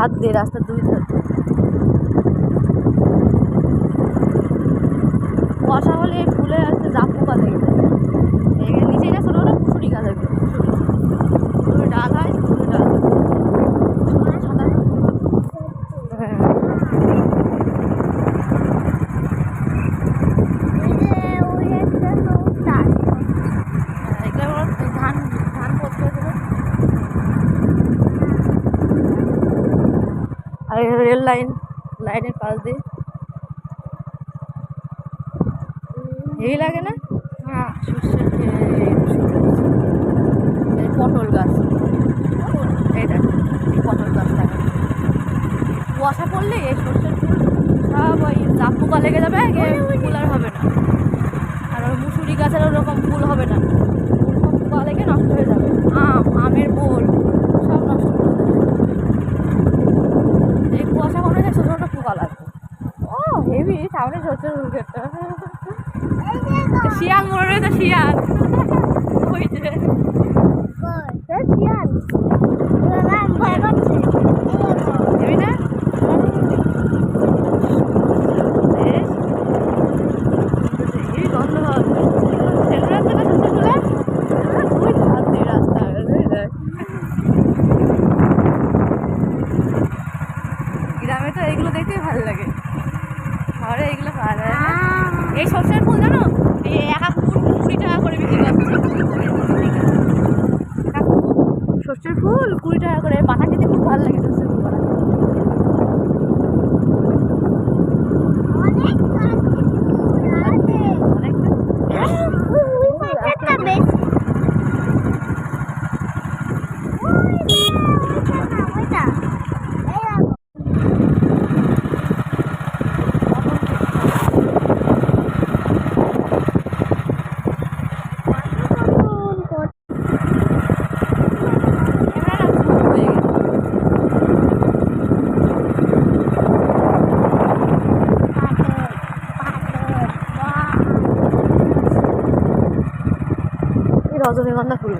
ধার দিয়ে, রাস্তার দুই ধার। কুয়াশা হলে ফুলে আছে জাপ পোকা লেগে যায়। নিচে না ছোটো ছোটো কুসুরি গাছ আছে, কুসুরি ডাল হয়, কুসুরি ডাল সাদা। হ্যাঁ এগুলো ধান ধান করতে হবে। আর রেল লাইনের পাশ দিয়ে হেভি লাগে না? হ্যাঁ পটল গাছ, এইটা পটল গাছ থাকে। কুয়াশা পড়লে এই সর্ষের ফুল সব ওই জাপ পোকা লেগে যাবে, ফুল আর হবে না। আর ওই মুসুরি গাছের ওরকম ফুল হবে না, ফুল পোকা লেগে নষ্ট হয়ে যাবে। আমের বোল সব নষ্ট করে দেবে। এই কুয়াশা পড়লে ছোটো ছোটো পোকা লাগবে। ও হেভি সামনে সর্ষের ফুল ক্ষেতটা। শিয়াল মনে রয়েছে, শিয়াল ওই যে শিয়াল হেবি না? হেবি গন্ধ হয়। ছেলেরা ছেলে শ্বশুরগুলো ওই ধার দিয়ে রাস্তা। গ্রামে তো এইগুলো দেখতেই ভালো লাগে, শহরে এইগুলো পাওয়া যায় না। এই সর্ষের ফুল জানো, এই এক এক ফুল 20 টাকা করে বিক্রি করছে। সর্ষের ফুল 20 টাকা করে, পাতা খেতে খুব ভালো লাগে সর্ষের ফুল। রজনীগন্ধা ফুল।